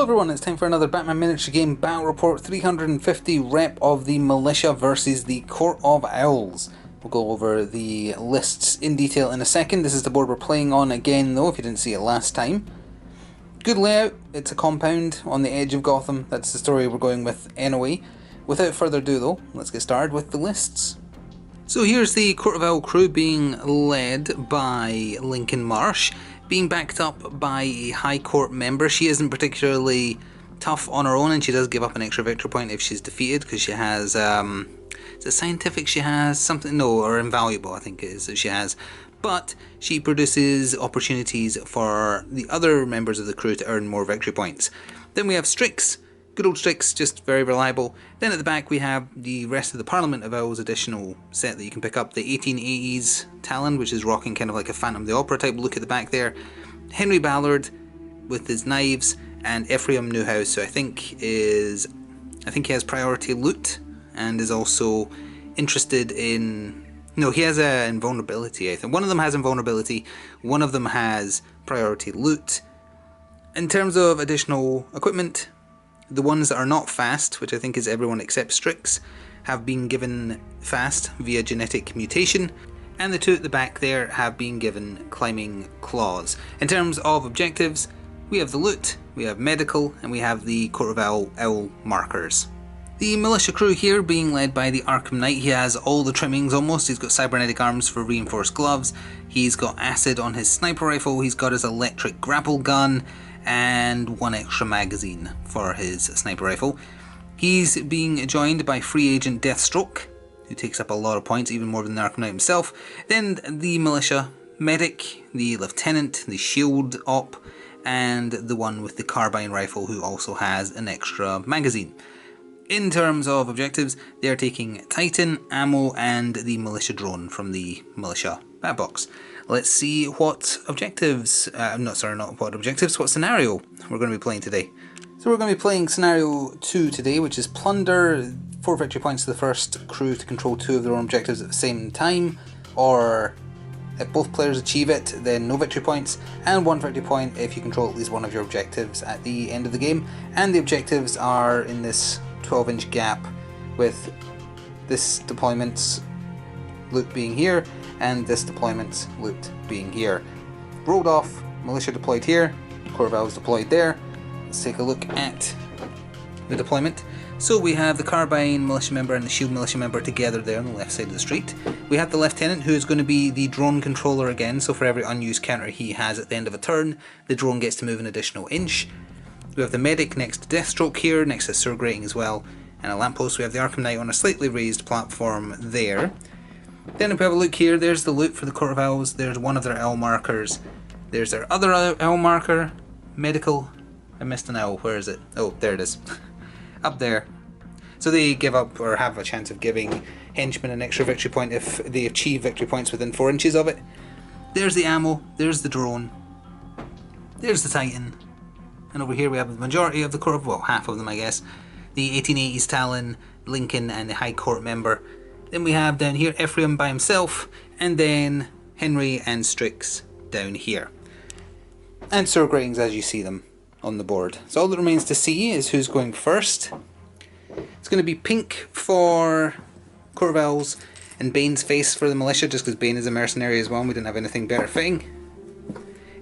Hello everyone, it's time for another Batman Miniature Game Battle Report 350 rep of the Militia versus the Court of Owls. We'll go over the lists in detail in a second. This is the board we're playing on again though, if you didn't see it last time. Good layout, it's a compound on the edge of Gotham, that's the story we're going with anyway. Without further ado though, let's get started with the lists. So here's the Court of Owl crew being led by Lincoln Marsh, being backed up by a High Court member. She isn't particularly tough on her own, and she does give up an extra victory point if she's defeated, because she has, is it scientific she has? Something, no, or invaluable I think it is that she has. But she produces opportunities for the other members of the crew to earn more victory points. Then we have Strix. Good old Strix, just very reliable. Then at the back we have the rest of the Parliament of Owls additional set that you can pick up. The 1880s Talon, which is rocking kind of like a Phantom of the Opera type look at the back there. Henry Ballard with his knives, and Ephraim Newhouse, who I think he has priority loot and is also interested in... No, he has a invulnerability, I think. One of them has invulnerability, one of them has priority loot. In terms of additional equipment, the ones that are not fast, which I think is everyone except Strix, have been given fast via genetic mutation, and the two at the back there have been given climbing claws. In terms of objectives, we have the loot, we have medical, and we have the Court of Owl markers. The militia crew here being led by the Arkham Knight. He has all the trimmings almost. He's got cybernetic arms for reinforced gloves, he's got acid on his sniper rifle, he's got his electric grapple gun, and one extra magazine for his sniper rifle. He's being joined by free agent Deathstroke, who takes up a lot of points, even more than the Arkham Knight himself. Then the militia medic, the lieutenant, the shield op, and the one with the carbine rifle, who also has an extra magazine. In terms of objectives, they are taking Titan, ammo, and the militia drone from the militia bat box. Let's see what objectives, what scenario we're going to be playing today. So we're going to be playing scenario 2 today, which is Plunder. 4 victory points to the first crew to control 2 of their own objectives at the same time, or if both players achieve it, then no victory points, and 1 victory point if you control at least one of your objectives at the end of the game. And the objectives are in this 12-inch gap, with this deployment's loot being here, and this deployment's loot being here. Rolled off, militia deployed here, Court of Owls deployed there. Let's take a look at the deployment. So we have the carbine militia member and the shield militia member together there on the left side of the street. We have the lieutenant, who is going to be the drone controller again, so for every unused counter he has at the end of a turn, the drone gets to move an additional inch. We have the medic next to Deathstroke here, next to Sir Grating as well, and a lamppost. We have the Arkham Knight on a slightly raised platform there. Then if we have a look here, there's the loot for the Court of Owls, there's one of their owl markers, there's their other owl marker, medical, I missed an owl, where is it? Oh, there it is, up there. So they give up, or have a chance of giving henchmen an extra victory point if they achieve victory points within 4 inches of it. There's the ammo, there's the drone, there's the Titan, and over here we have the majority of the Court of, well, half of them I guess, the 1880s Talon, Lincoln, and the High Court member. Then we have down here Ephraim by himself, and then Henry and Strix down here. And Sir Gratings as you see them on the board. So all that remains to see is who's going first. It's going to be pink for Court of Owls, and Bane's face for the militia, just because Bane is a mercenary as well, and we didn't have anything better fitting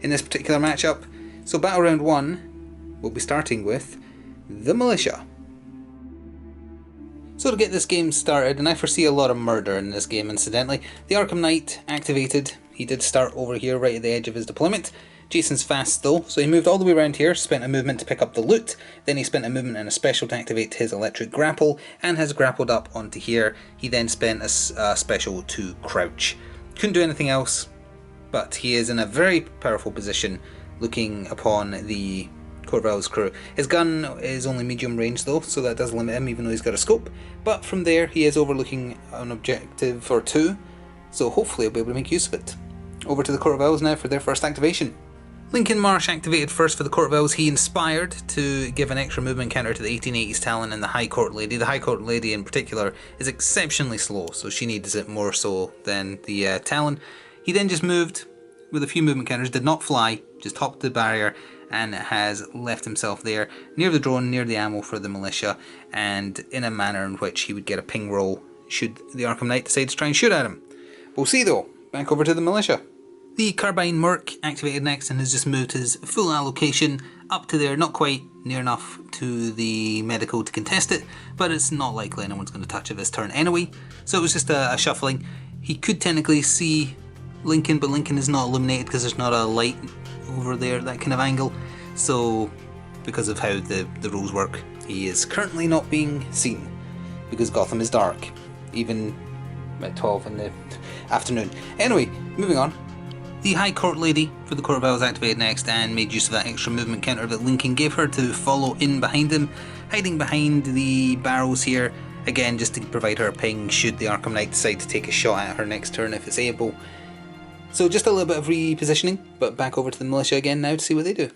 in this particular matchup. So battle round 1, we'll be starting with the militia. So to get this game started, and I foresee a lot of murder in this game incidentally, the Arkham Knight activated. He did start over here right at the edge of his deployment. Jason's fast though, so he moved all the way around here, spent a movement to pick up the loot, then he spent a movement and a special to activate his electric grapple, and has grappled up onto here. He then spent a special to crouch. Couldn't do anything else, but he is in a very powerful position looking upon the Court of Owls crew. His gun is only medium range though, so that does limit him even though he's got a scope, but from there he is overlooking an objective or 2, so hopefully he'll be able to make use of it. Over to the Court of Owls now for their first activation. Lincoln Marsh activated first for the Court of Owls. He inspired to give an extra movement counter to the 1880s Talon and the High Court Lady. The High Court Lady in particular is exceptionally slow, so she needs it more so than the Talon. He then just moved with a few movement counters, did not fly, just hopped the barrier and has left himself there near the drone, near the ammo for the militia, and in a manner in which he would get a ping roll should the Arkham Knight decide to try and shoot at him. We'll see though. Back over to the militia. The Carbine Merc activated next and has just moved his full allocation up to there, not quite near enough to the medical to contest it, but it's not likely anyone's going to touch it this turn anyway, so it was just a shuffling. He could technically see Lincoln, but Lincoln is not illuminated because there's not a light over there, that kind of angle, so because of how the rules work, he is currently not being seen because Gotham is dark, even at 12 in the afternoon. Anyway, moving on. The High Court Lady for the Court of Owls activated next and made use of that extra movement counter that Lincoln gave her to follow in behind him, hiding behind the barrels here, again just to provide her a ping should the Arkham Knight decide to take a shot at her next turn if it's able. So just a little bit of repositioning, but back over to the militia again now to see what they do.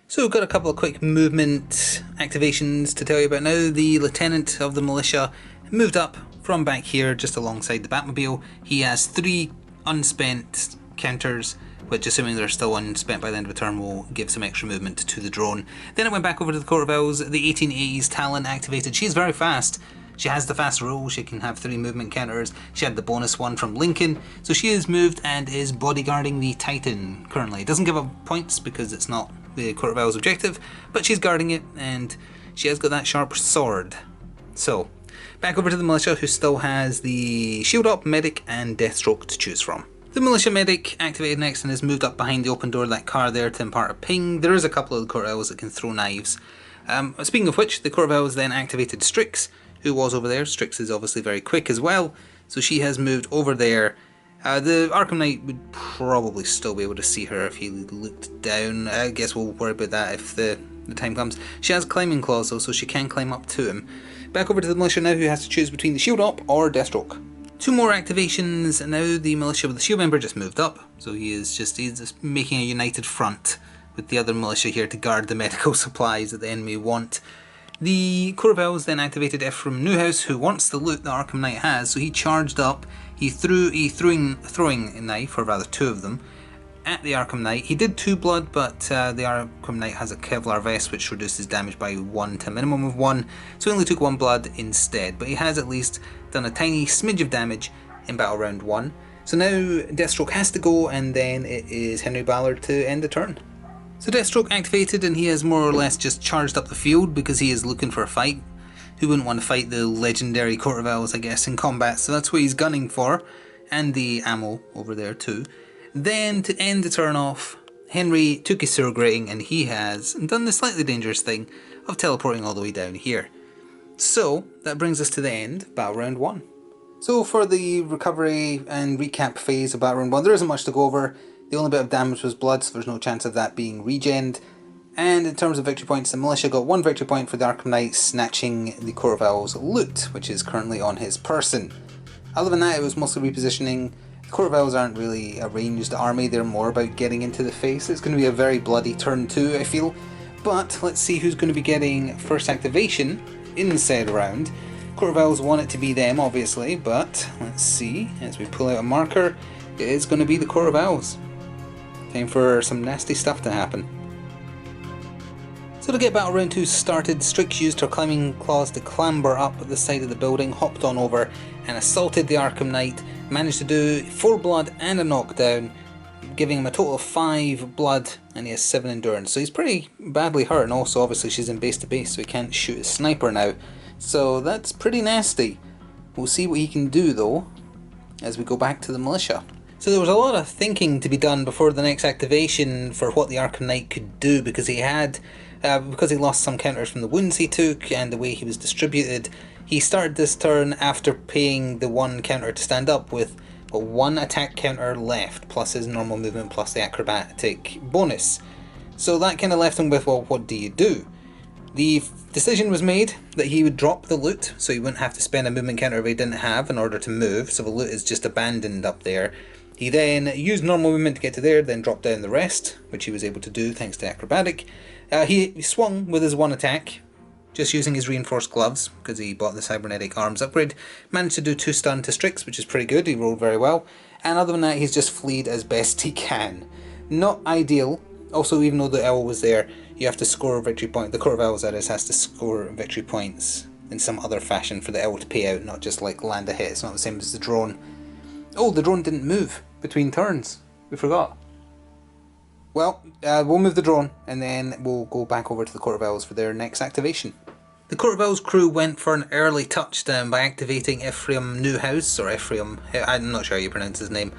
So we've got a couple of quick movement activations to tell you about now. The Lieutenant of the Militia moved up from back here just alongside the Batmobile. He has 3 unspent counters, which, assuming they're still unspent by the end of the turn, will give some extra movement to the drone. Then it went back over to the Court of Owls. The 1880s Talon activated. She's very fast. She has the fast roll, she can have 3 movement counters, she had the bonus one from Lincoln, so she is moved and is bodyguarding the Titan currently. It doesn't give up points because it's not the Court of Owls objective, but she's guarding it and she has got that sharp sword. So, back over to the militia, who still has the Shield Up, Medic and Deathstroke to choose from. The Militia Medic activated next and has moved up behind the open door of that car there to impart a ping. There is a couple of the Court of Owls that can throw knives. Speaking of which, the Court of Owls then activated Strix, who was over there. Strix is obviously very quick as well, so she has moved over there. The Arkham Knight would probably still be able to see her if he looked down. I guess we'll worry about that if the time comes. She has climbing claws though, so she can climb up to him. Back over to the militia now, who has to choose between the Shield Up or Deathstroke. 2 more activations, and now the militia with the shield member just moved up, so he's just making a united front with the other militia here to guard the medical supplies that the enemy want. The Court of Owls then activated Ephraim Newhouse, who wants the loot that Arkham Knight has, so he charged up, he threw a throwing knife, or rather 2 of them, at the Arkham Knight. He did 2 blood, but the Arkham Knight has a Kevlar vest which reduces damage by 1 to a minimum of 1, so he only took 1 blood instead, but he has at least done a tiny smidge of damage in battle round 1. So now Deathstroke has to go, and then it is Henry Ballard to end the turn. So Deathstroke activated and he has more or less just charged up the field because he is looking for a fight. Who wouldn't want to fight the legendary Court of Owls, I guess, in combat, so that's what he's gunning for, and the ammo over there too. Then, to end the turn off, Henry took his sewer grating and he has done the slightly dangerous thing of teleporting all the way down here. So, that brings us to the end, Battle Round 1. So for the recovery and recap phase of Battle Round 1, there isn't much to go over. The only bit of damage was blood, so there's no chance of that being regened. And in terms of victory points, the militia got 1 victory point for the Arkham Knight snatching the Court of Owls loot, which is currently on his person. Other than that, it was mostly repositioning. The Court of Owls aren't really a ranged army, they're more about getting into the face. It's going to be a very bloody turn 2, I feel. But let's see who's going to be getting first activation in said round. Court of Owls want it to be them, obviously, but let's see. As we pull out a marker, it is going to be the Court of Owls. Time for some nasty stuff to happen. So to get Battle Round 2 started, Strix used her climbing claws to clamber up the side of the building, hopped on over and assaulted the Arkham Knight, managed to do 4 blood and a knockdown, giving him a total of 5 blood, and he has 7 endurance. So he's pretty badly hurt, and also obviously she's in base to base, so he can't shoot a sniper now. So that's pretty nasty. We'll see what he can do though, as we go back to the militia. So there was a lot of thinking to be done before the next activation for what the Arkham Knight could do, because he had, because he lost some counters from the wounds he took and the way he was distributed, he started this turn after paying the 1 counter to stand up with 1 attack counter left, plus his normal movement, plus the acrobatic bonus. So that kind of left him with, well, what do you do? The decision was made that he would drop the loot, so he wouldn't have to spend a movement counter he didn't have in order to move, so the loot is just abandoned up there. He then used normal movement to get to there, then dropped down the rest, which he was able to do thanks to acrobatic. He swung with his 1 attack, just using his reinforced gloves, because he bought the cybernetic arms upgrade. Managed to do 2 stun to Strix, which is pretty good, he rolled very well. And other than that, he's just fleed as best he can. Not ideal, Also, even though the owl was there, you have to score a victory point. The Court of Owls, that is, has to score victory points in some other fashion for the owl to pay out, not just like land a hit. It's not the same as the drone. Oh, the drone didn't move between turns. We forgot. Well, we'll move the drone and then we'll go back over to the Court of Owls for their next activation. The Court of Owls crew went for an early touchdown by activating Ephraim Newhouse, or Ephraim, I'm not sure how you pronounce his name,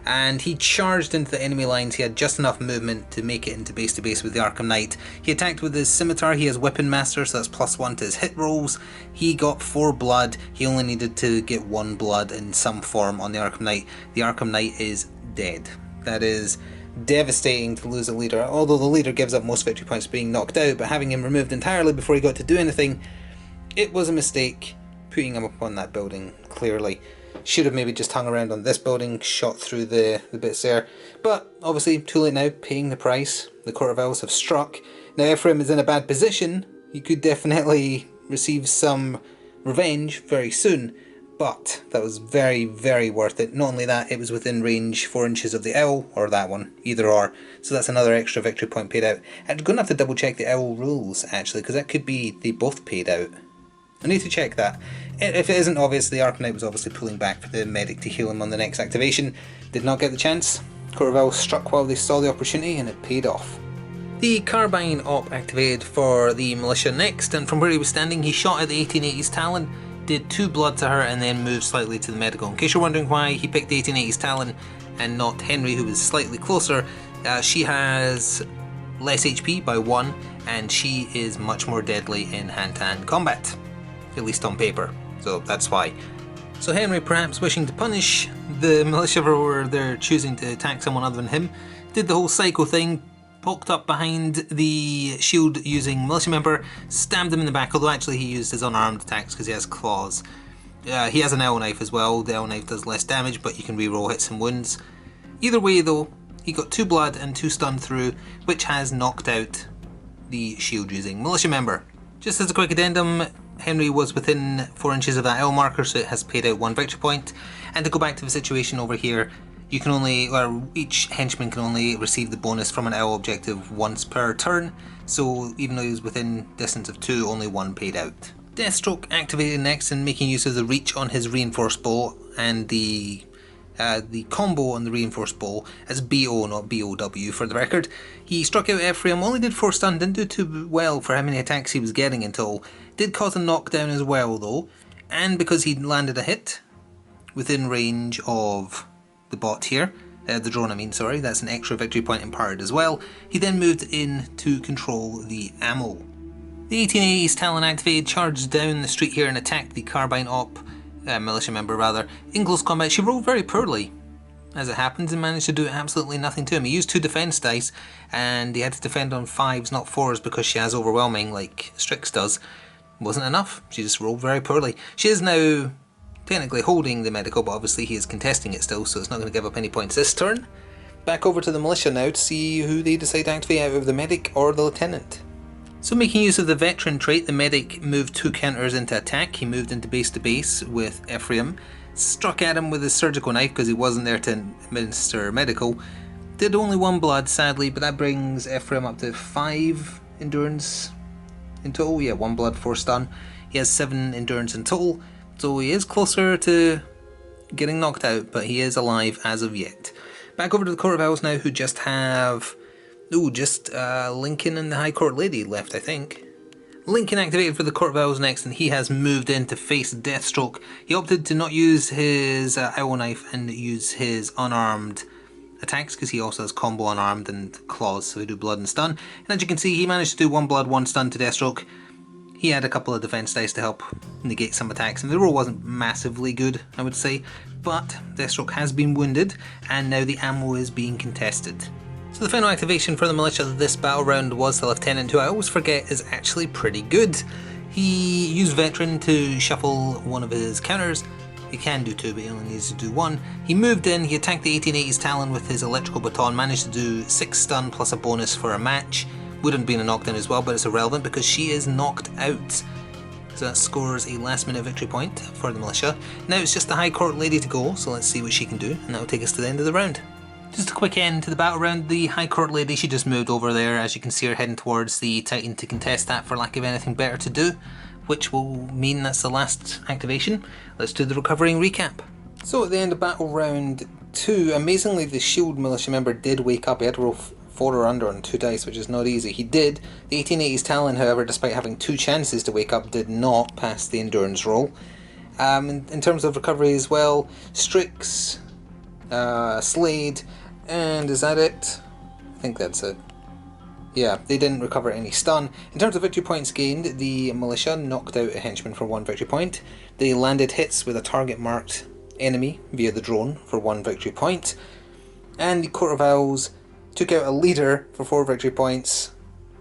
and he charged into the enemy lines. He had just enough movement to make it into base to base with the Arkham Knight. He attacked with his scimitar. He has Weapon Master, so that's +1 to his hit rolls. He got 4 blood. He only needed to get 1 blood in some form on the Arkham Knight. The Arkham Knight is dead. That is devastating to lose a leader, although the leader gives up most victory points being knocked out, but having him removed entirely before he got to do anything, it was a mistake putting him up on that building. Clearly should have maybe just hung around on this building, shot through the bits there, but obviously too late now, paying the price. The Court of Owls have struck. Now Ephraim is in a bad position. He could definitely receive some revenge very soon, but that was very, very worth it. Not only that, it was within range 4 inches of the owl, or that one, either or, so that's another extra victory point paid out. I'm going to have to double check the owl rules actually, because that could be they both paid out. I need to check that. If it isn't obvious, the Arkham Knight was obviously pulling back for the medic to heal him on the next activation. Did not get the chance. Court of Owls struck while they saw the opportunity and it paid off. The Carbine Op activated for the Militia next, and from where he was standing he shot at the 1880s Talon, did 2 blood to her and then moved slightly to the medical. In case you're wondering why he picked the 1880s Talon and not Henry, who was slightly closer, she has less HP by 1 and she is much more deadly in hand-to-hand combat, at least on paper, so that's why. So Henry, perhaps wishing to punish the Militia for their choosing to attack someone other than him, did the whole psycho thing, poked up behind the shield using Militia member, stabbed him in the back, although actually he used his unarmed attacks because he has claws. He has an owl knife as well. The owl knife does less damage, but you can reroll hits and wounds. Either way though, he got 2 blood and 2 stun through, which has knocked out the shield using Militia member. Just as a quick addendum, Henry was within 4 inches of that owl marker, so it has paid out 1 victory point. And to go back to the situation over here, you can only, or each henchman can only receive the bonus from an owl objective once per turn, so even though he was within distance of 2, only 1 paid out. Deathstroke activated next and making use of the reach on his reinforced bow and the combo on the reinforced bow as BO, not BOW for the record. He struck out Ephraim, only did 4 stun, didn't do too well for how many attacks he was getting until. Did cause a knockdown as well though, and because he landed a hit within range of the bot here, the drone I mean, sorry, that's an extra victory point imparted as well. He then moved in to control the ammo. The 1880s Talon activated, charged down the street here and attacked the Carbine Op, Militia member rather, in close combat. She rolled very poorly, as it happens, and managed to do absolutely nothing to him. He used 2 defense dice, and he had to defend on 5s, not 4s, because she has overwhelming, like Strix does. Wasn't enough, she just rolled very poorly. She is now technically holding the medical, but obviously he is contesting it still, so it's not going to give up any points this turn. Back over to the Militia now to see who they decide to activate out of the medic or the lieutenant. So making use of the veteran trait, the medic moved 2 counters into attack. He moved into base to base with Ephraim, struck at him with his surgical knife because he wasn't there to administer medical. Did only 1 blood sadly, but that brings Ephraim up to 5 endurance in total. Yeah, 1 blood, 4 stun. He has 7 endurance in total, so he is closer to getting knocked out, but he is alive as of yet. Back over to the Court of Owls now, who just have Lincoln and the High Court Lady left, I think. Lincoln activated for the Court of Owls next, and he has moved in to face Deathstroke. He opted to not use his owl knife and use his unarmed attacks, because he also has combo unarmed and claws, so he do blood and stun. And as you can see, he managed to do 1 blood, 1 stun to Deathstroke. He had a couple of defense dice to help negate some attacks, and the roll wasn't massively good, I would say, but Deathstroke has been wounded, and now the ammo is being contested. So the final activation for the Militia of this battle round was the Lieutenant, who I always forget is actually pretty good. He used Veteran to shuffle one of his counters. He can do 2, but he only needs to do 1. He moved in, he attacked the 1880s Talon with his electrical baton, managed to do 6 stun plus a bonus for a match. Would have been a knockdown as well, but it's irrelevant because she is knocked out. So that scores a last minute victory point for the Militia. Now it's just the High Court Lady to go, so let's see what she can do, and that will take us to the end of the round. Just a quick end to the battle round. The High Court Lady, she just moved over there, as you can see her heading towards the Titan to contest that for lack of anything better to do, which will mean that's the last activation. Let's do the recovery and recap. So at the end of battle round 2, amazingly the Shield Militia member did wake up. He had to roll 4 or under on 2 dice, which is not easy. He did. The 1880s Talon, however, despite having 2 chances to wake up, did not pass the endurance roll. In terms of recovery as well, Strix, Slade, and is that it? I think that's it. Yeah, they didn't recover any stun. In terms of victory points gained, the Militia knocked out a henchman for 1 victory point. They landed hits with a target marked enemy via the drone for 1 victory point. And the Court of Owls took out a leader for 4 victory points.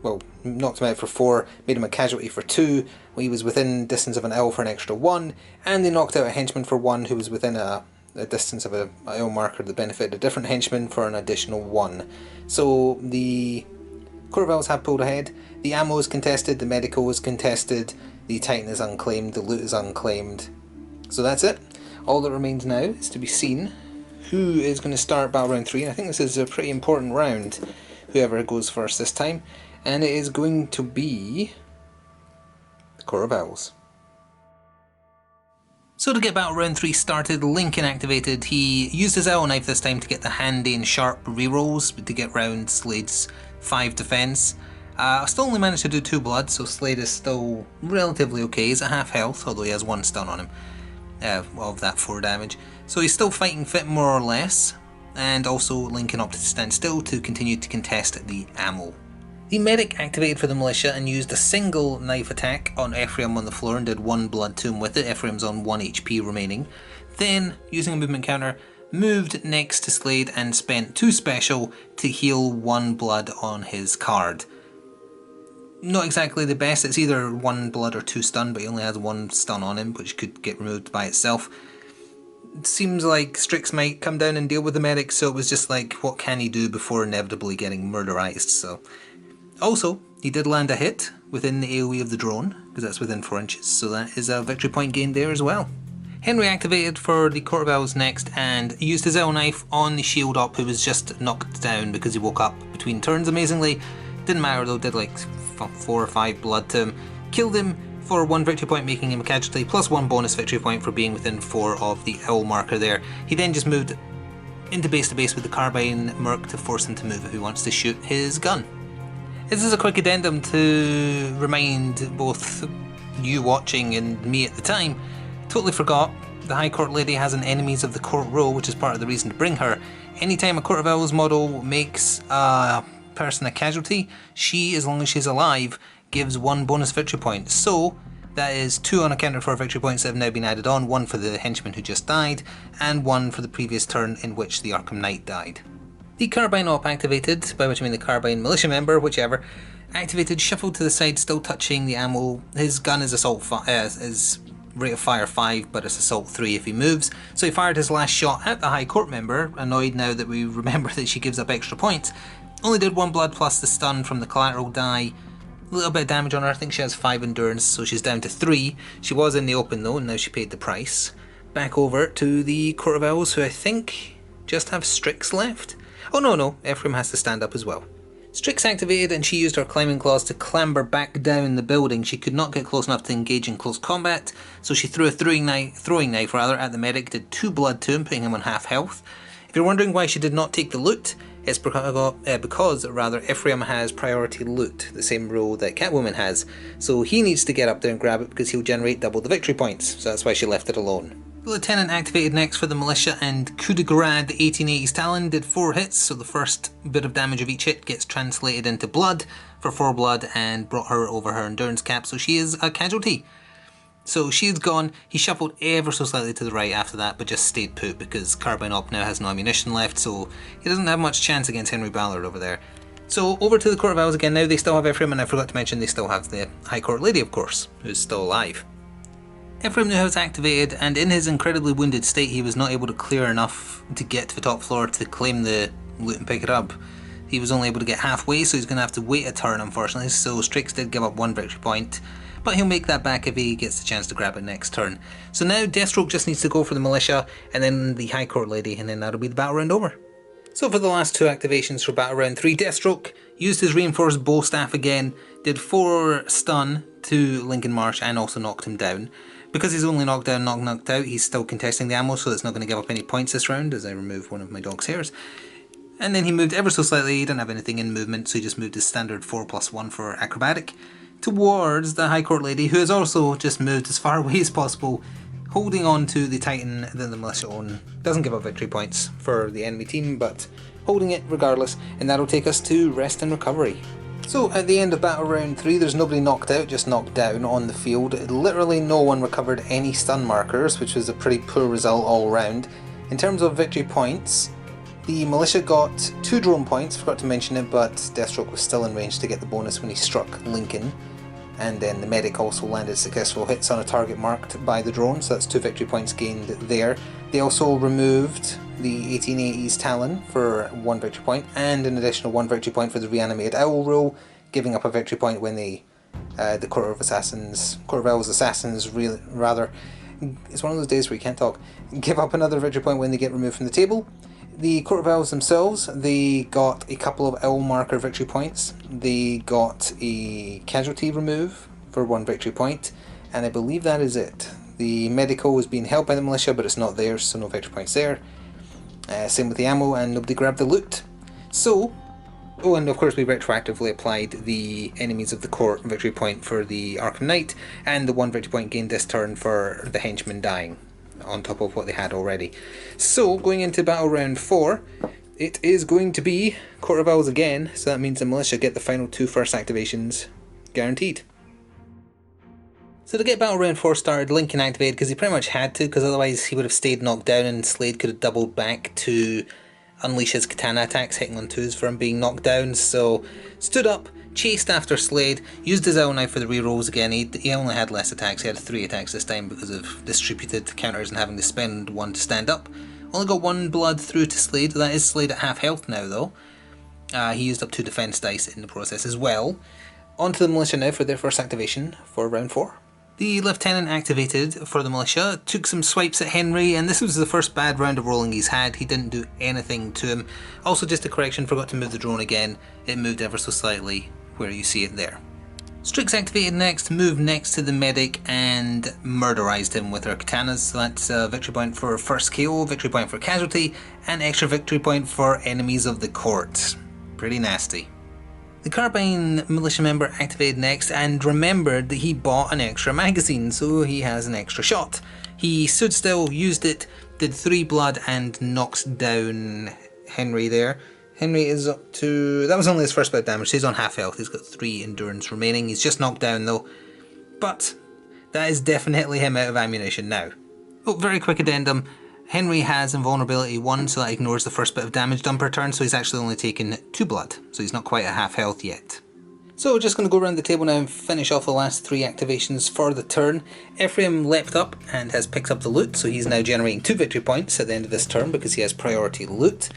Well, knocked him out for 4, made him a casualty for 2. He was within distance of an owl for an extra 1. And they knocked out a henchman for 1 who was within a distance of an owl marker that benefited a different henchman for an additional 1. So the Court of Owls have pulled ahead. The ammo is contested, the medical is contested, the Titan is unclaimed, the loot is unclaimed. So that's it. All that remains now is to be seen who is going to start battle round 3. And I think this is a pretty important round, whoever goes first this time. And it is going to be the Court of Owls. So to get battle round 3 started, Lincoln activated. He used his owl knife this time to get the handy and sharp rerolls to get round Slade's 5 defense. Still only managed to do 2 blood, so Slade is still relatively okay. He's at half health, although he has 1 stun on him of that 4 damage. So he's still fighting fit more or less, and also Lincoln opted to stand still to continue to contest the ammo. The medic activated for the militia and used a single knife attack on Ephraim on the floor and did 1 blood to him with it. Ephraim's on 1 HP remaining. Then, using a movement counter, moved next to Slade and spent 2 special to heal 1 blood on his card. Not exactly the best, it's either 1 blood or 2 stun, but he only has 1 stun on him, which could get removed by itself. It seems like Strix might come down and deal with the medic, so it was just like, what can he do before inevitably getting murderized, so... Also, he did land a hit within the AoE of the drone, because that's within 4 inches, so that is a victory point gained there as well. Henry activated for the Court of Owls next and used his owl knife on the shield op who was just knocked down because he woke up between turns amazingly. Didn't matter though, did like 4 or 5 blood to him. Killed him for 1 victory point, making him a casualty, plus 1 bonus victory point for being within 4 of the owl marker there. He then just moved into base to base with the carbine merc to force him to move if he wants to shoot his gun. This is a quick addendum to remind both you watching and me at the time. Totally forgot, the High Court Lady has an Enemies of the Court role, which is part of the reason to bring her. Anytime a Court of Owls model makes a person a casualty, she, as long as she's alive, gives 1 bonus victory point. So that is 2 unaccounted for victory points that have now been added on, 1 for the henchman who just died, and 1 for the previous turn in which the Arkham Knight died. The Carbine Op activated, by which I mean the Carbine Militia member, whichever, activated, shuffled to the side, still touching the ammo. His gun is is rate of fire 5, but it's assault 3 if he moves. So he fired his last shot at the High Court member, annoyed now that we remember that she gives up extra points. Only did 1 blood plus the stun from the collateral die. A little bit of damage on her, I think she has 5 endurance, so she's down to 3. She was in the open though, and now she paid the price. Back over to the Court of Owls, who I think just have Strix left. Oh no, Ephraim has to stand up as well. Strix activated and she used her climbing claws to clamber back down the building. She could not get close enough to engage in close combat, so she threw a throwing knife at the medic, did 2 blood to him, putting him on half health. If you're wondering why she did not take the loot, it's because Ephraim has priority loot, the same rule that Catwoman has, so he needs to get up there and grab it because he'll generate double the victory points, so that's why she left it alone. The Lieutenant activated next for the Militia and coup de grace the 1880s Talon, did 4 hits, so the first bit of damage of each hit gets translated into blood for 4 blood and brought her over her endurance cap, so she is a casualty. So she's gone. He shuffled ever so slightly to the right after that, but just stayed put because Carbine Op now has no ammunition left, so he doesn't have much chance against Henry Ballard over there. So over to the Court of Owls again now. They still have Ephraim, and I forgot to mention they still have the High Court Lady, of course, who's still alive. Ephraim now has activated, and in his incredibly wounded state he was not able to clear enough to get to the top floor to claim the loot and pick it up. He was only able to get halfway, so he's going to have to wait a turn unfortunately, so Strix did give up 1 victory point, but he'll make that back if he gets the chance to grab it next turn. So now Deathstroke just needs to go for the Militia, and then the High Court Lady, and then that'll be the battle round over. So for the last two activations for Battle Round 3, Deathstroke used his reinforced bow staff again, did 4 stun to Lincoln Marsh and also knocked him down. Because he's only knocked down, not knocked out, he's still contesting the ammo, so it's not going to give up any points this round as I remove one of my dog's hairs. And then he moved ever so slightly, he didn't have anything in movement, so he just moved his standard 4+1 for acrobatic towards the High Court Lady, who has also just moved as far away as possible, holding on to the Titan that the Militia own. Doesn't give up victory points for the enemy team, but holding it regardless, and that'll take us to rest and recovery. So at the end of Battle Round 3, there's nobody knocked out, just knocked down on the field. Literally no one recovered any stun markers, which was a pretty poor result all round. In terms of victory points, the Militia got 2 drone points, forgot to mention it, but Deathstroke was still in range to get the bonus when he struck Lincoln. And then the medic also landed successful hits on a target marked by the drone, so that's 2 victory points gained there. They also removed the 1880s Talon for 1 victory point, and an additional 1 victory point for the reanimated owl rule, giving up a victory point when the Court of Owls assassins, it's one of those days where you can't talk, give up another victory point when they get removed from the table. The Court of Owls themselves, they got a couple of owl marker victory points. They got a casualty remove for 1 victory point, and I believe that is it. The medical is being held by the Militia, but it's not theirs, so no victory points there. Same with the ammo, and nobody grabbed the loot. So, oh, and of course we retroactively applied the enemies of the court victory point for the Arkham Knight, and the 1 victory point gained this turn for the henchman dying, on top of what they had already. So, going into Battle Round 4, it is going to be Court of Owls again, so that means the Militia get the final 2 first activations guaranteed. So to get Battle Round 4 started, Lincoln activated because he pretty much had to, because otherwise he would have stayed knocked down and Slade could have doubled back to unleash his katana attacks, hitting on 2s for him being knocked down. So stood up, chased after Slade, used his owl knife for the rerolls again. He only had less attacks, he had 3 attacks this time because of distributed counters and having to spend 1 to stand up. Only got 1 blood through to Slade, that is Slade at half health now though. He used up 2 defense dice in the process as well. On to the Militia now for their first activation for round 4. The Lieutenant activated for the Militia, took some swipes at Henry, and this was the first bad round of rolling he's had. He didn't do anything to him. Also, just a correction, forgot to move the drone again. It moved ever so slightly where you see it there. Strix activated next, moved next to the medic and murderized him with her katanas. So that's a victory point for first KO, victory point for casualty, and extra victory point for enemies of the court. Pretty nasty. The Carbine Militia member activated next and remembered that he bought an extra magazine, so he has an extra shot. He stood still, used it, did 3 blood and knocks down Henry there. Henry is up to... that was only his first bit of damage, so he's on half health. He's got 3 endurance remaining. He's just knocked down though. But that is definitely him out of ammunition now. Oh, very quick addendum. Henry has invulnerability 1, so that ignores the first bit of damage done per turn, so he's actually only taken 2 blood, so he's not quite at half health yet. So we're just going to go around the table now and finish off the last 3 activations for the turn. Ephraim leapt up and has picked up the loot, so he's now generating 2 victory points at the end of this turn because he has priority loot.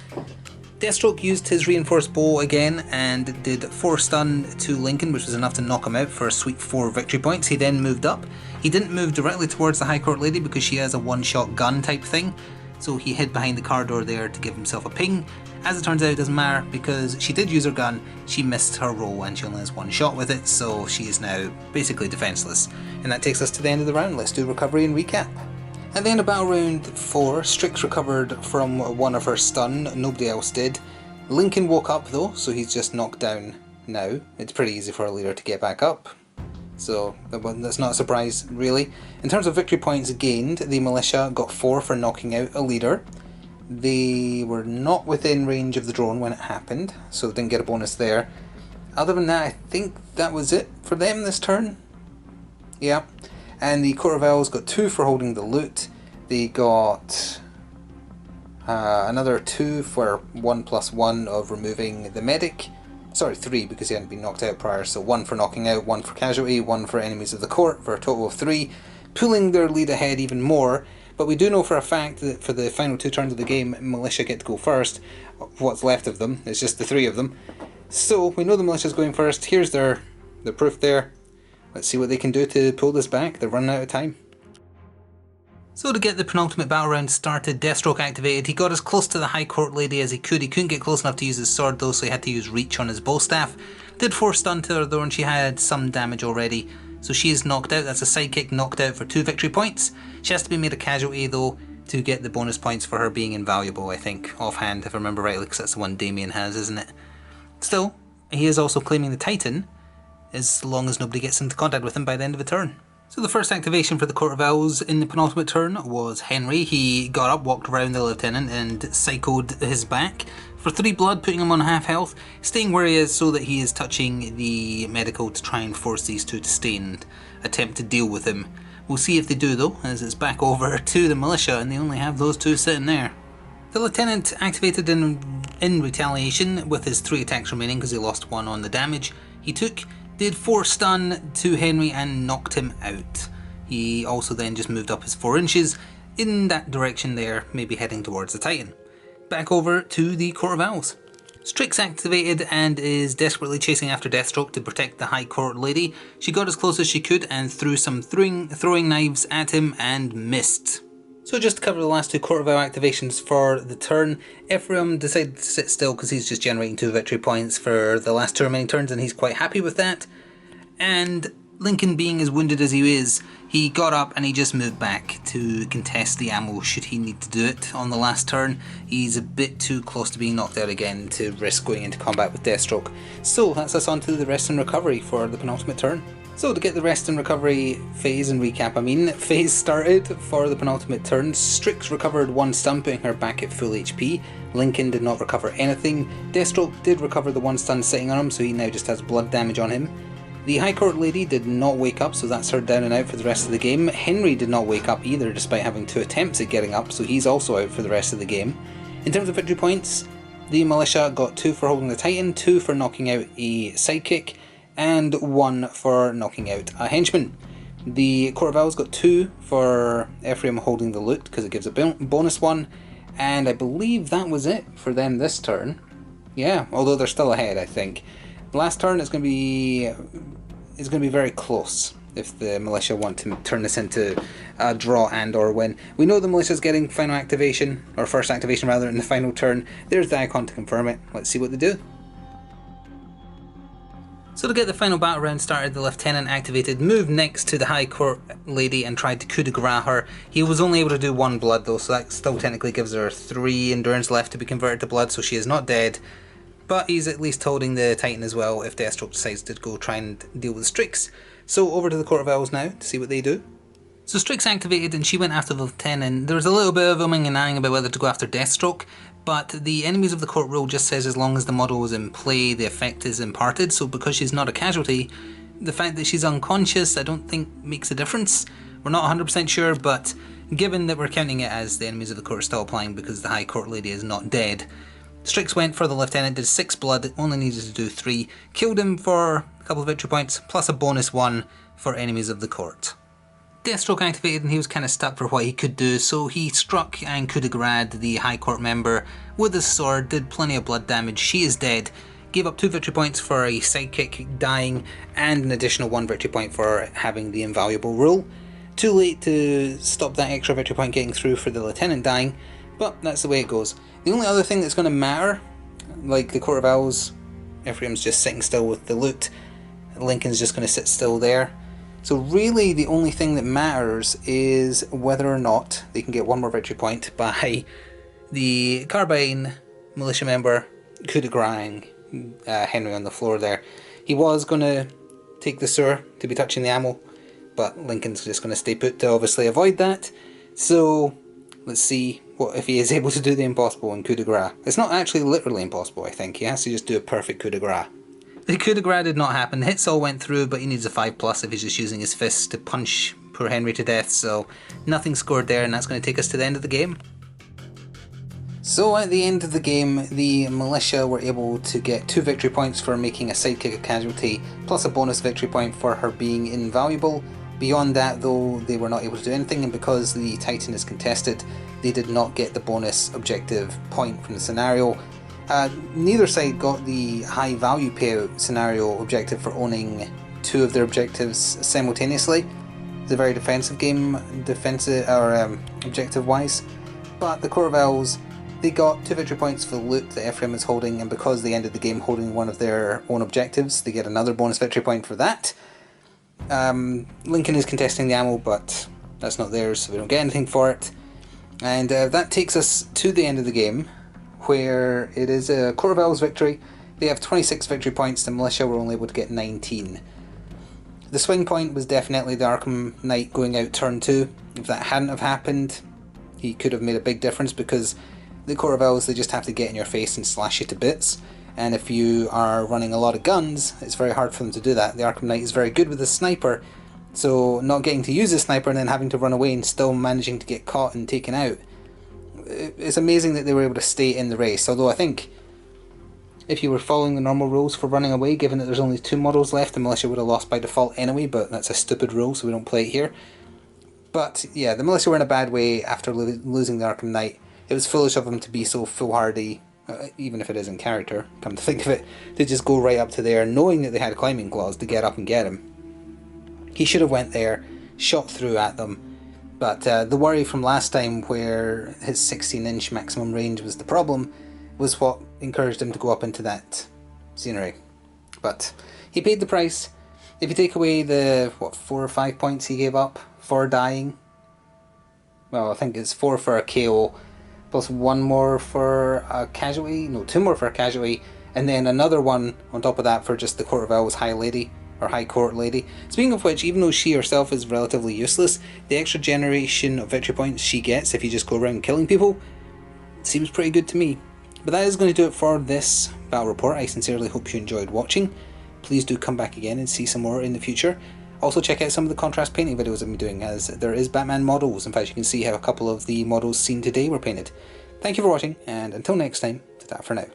Deathstroke used his reinforced bow again and did 4 stun to Lincoln, which was enough to knock him out for a sweet 4 victory points. He then moved up. He didn't move directly towards the High Court Lady because she has a 1-shot gun type thing, so he hid behind the car door there to give himself a ping. As it turns out, it doesn't matter because she did use her gun, she missed her roll and she only has 1 shot with it, so she is now basically defenseless. And that takes us to the end of the round. Let's do recovery and recap. At the end of Battle Round 4, Strix recovered from 1 of her stun, nobody else did. Lincoln woke up though, so he's just knocked down now. It's pretty easy for a leader to get back up, so that's not a surprise really. In terms of victory points gained, the Militia got 4 for knocking out a leader. They were not within range of the drone when it happened, so they didn't get a bonus there. Other than that, I think that was it for them this turn. Yeah. And the Court of Owls got 2 for holding the loot. They got another 2 for 1+1 of removing the medic. Sorry, 3 because he hadn't been knocked out prior, so 1 for knocking out, 1 for casualty, 1 for enemies of the court, for a total of 3, pulling their lead ahead even more. But we do know for a fact that for the final 2 turns of the game, Militia get to go first. What's left of them, it's just the 3 of them. So we know the Militia's going first. Here's their the proof there. Let's see what they can do to pull this back. They're running out of time. So to get the penultimate battle round started, Deathstroke activated. He got as close to the High Court Lady as he could. He couldn't get close enough to use his sword though, so he had to use reach on his bow staff. Did 4 stun to her though, and she had some damage already. So she is knocked out. That's a sidekick knocked out for 2 victory points. She has to be made a casualty though to get the bonus points for her being invaluable, I think, offhand, if I remember rightly, because that's the one Damien has, isn't it? Still, he is also claiming the Titan, as long as nobody gets into contact with him by the end of the turn. So the first activation for the Court of Owls in the penultimate turn was Henry. He got up, walked around the lieutenant and cycled his back for 3 blood, putting him on half health, staying where he is so that he is touching the medical to try and force these two to stay and attempt to deal with him. We'll see if they do though, as it's back over to the militia and they only have those 2 sitting there. The lieutenant activated in retaliation with his 3 attacks remaining because he lost 1 on the damage he took. Did 4 stun to Henry and knocked him out. He also then just moved up his 4 inches in that direction there, maybe heading towards the Titan. Back over to the Court of Owls. Strix activated and is desperately chasing after Deathstroke to protect the High Court Lady. She got as close as she could and threw some throwing knives at him and missed. So just to cover the last 2 Court of Owl activations for the turn, Ephraim decided to sit still because he's just generating 2 victory points for the last 2 remaining turns and he's quite happy with that. And Lincoln, being as wounded as he is, he got up and he just moved back to contest the ammo should he need to do it on the last turn. He's a bit too close to being knocked out again to risk going into combat with Deathstroke. So that's us on to the rest and recovery for the penultimate turn. So to get the rest and recovery phase and recap, phase started for the penultimate turn. Strix recovered 1 stun, putting her back at full HP. Lincoln did not recover anything. Deathstroke did recover the 1 stun sitting on him, so he now just has blood damage on him. The High Court Lady did not wake up, so that's her down and out for the rest of the game. Henry did not wake up either, despite having 2 attempts at getting up, so he's also out for the rest of the game. In terms of victory points, the militia got 2 for holding the Titan, 2 for knocking out a sidekick, and 1 for knocking out a henchman. The Court of Owls got 2 for Ephraim holding the loot, because it gives a bonus 1, and I believe that was it for them this turn. Yeah, although they're still ahead, I think. Last turn is going to be very close if the militia want to turn this into a draw and or win. We know the militia's getting final activation, or first activation rather, in the final turn. There's the icon to confirm it. Let's see what they do. So to get the final battle round started, the lieutenant activated, moved next to the High Court Lady and tried to coup de grace her. He was only able to do 1 blood though, so that still technically gives her 3 endurance left to be converted to blood, so she is not dead. But he's at least holding the Titan as well if Deathstroke decides to go try and deal with Strix. So over to the Court of Owls now to see what they do. So Strix activated and she went after the lieutenant. There was a little bit of umming and ahhing about whether to go after Deathstroke, but the enemies of the court rule just says as long as the model is in play, the effect is imparted. So because she's not a casualty, the fact that she's unconscious I don't think makes a difference. We're not 100% sure, but given that we're counting it as the enemies of the court are still applying because the High Court Lady is not dead, Strix went for the lieutenant, did 6 blood, only needed to do 3, killed him for a couple of victory points, plus a bonus 1 for enemies of the court. Deathstroke activated and he was kind of stuck for what he could do, so he struck and coup de grace the High Court member with his sword, did plenty of blood damage. She is dead, gave up 2 victory points for a sidekick dying, and an additional 1 victory point for having the invaluable rule. Too late to stop that extra victory point getting through for the lieutenant dying, but that's the way it goes. The only other thing that's going to matter, like the Court of Owls, Ephraim's just sitting still with the loot, Lincoln's just going to sit still there. So really the only thing that matters is whether or not they can get 1 more victory point by the Carbine militia member coup de grace Henry on the floor there. He was going to take the sewer to be touching the ammo, but Lincoln's just going to stay put to obviously avoid that. So let's see what if he is able to do the impossible in coup de grace. It's not actually literally impossible, I think. He has to just do a perfect coup de grace. The coup de grace did not happen. The hits all went through, but he needs a 5+ if he's just using his fists to punch poor Henry to death, so nothing scored there, and that's going to take us to the end of the game. So at the end of the game, the militia were able to get 2 victory points for making a sidekick a casualty, plus a bonus victory point for her being invaluable. Beyond that though, they were not able to do anything, and because the Titan is contested, they did not get the bonus objective point from the scenario. Neither side got the high value payout scenario objective for owning 2 of their objectives simultaneously. It's a very defensive game, objective-wise. But the Court of Owls, they got 2 victory points for the loot that Ephraim is holding, and because they ended the game holding one of their own objectives, they get another bonus victory point for that. Lincoln is contesting the ammo, but that's not theirs, so we don't get anything for it. And that takes us to the end of the game, where it is a Court of Owls victory. They have 26 victory points, the Militia were only able to get 19. The swing point was definitely the Arkham Knight going out turn 2. If that hadn't have happened, he could have made a big difference, because the Court of Owls, they just have to get in your face and slash you to bits. And if you are running a lot of guns, it's very hard for them to do that. The Arkham Knight is very good with the sniper, so not getting to use the sniper and then having to run away and still managing to get caught and taken out. It's amazing that they were able to stay in the race, although I think if you were following the normal rules for running away, given that there's only 2 models left, the Militia would have lost by default anyway, but that's a stupid rule, so we don't play it here. But yeah, the Militia were in a bad way after losing the Arkham Knight. It was foolish of them to be so foolhardy, even if it is in character, come to think of it, to just go right up to there, knowing that they had climbing claws, to get up and get him. He should have went there, shot through at them, but the worry from last time, where his 16-inch maximum range was the problem, was what encouraged him to go up into that scenery. But he paid the price. If you take away the, 4 or 5 points he gave up for dying, well, I think it's 4 for a KO, plus 1 more for a casualty, no, 2 more for a casualty, and then another one on top of that for just the Court of Owls High Lady, or High Court Lady. Speaking of which, even though she herself is relatively useless, the extra generation of victory points she gets if you just go around killing people seems pretty good to me. But that is going to do it for this battle report. I sincerely hope you enjoyed watching. Please do come back again and see some more in the future. Also check out some of the contrast painting videos I've been doing, as there is Batman models. In fact, you can see how a couple of the models seen today were painted. Thank you for watching, and until next time, ta-ta for now.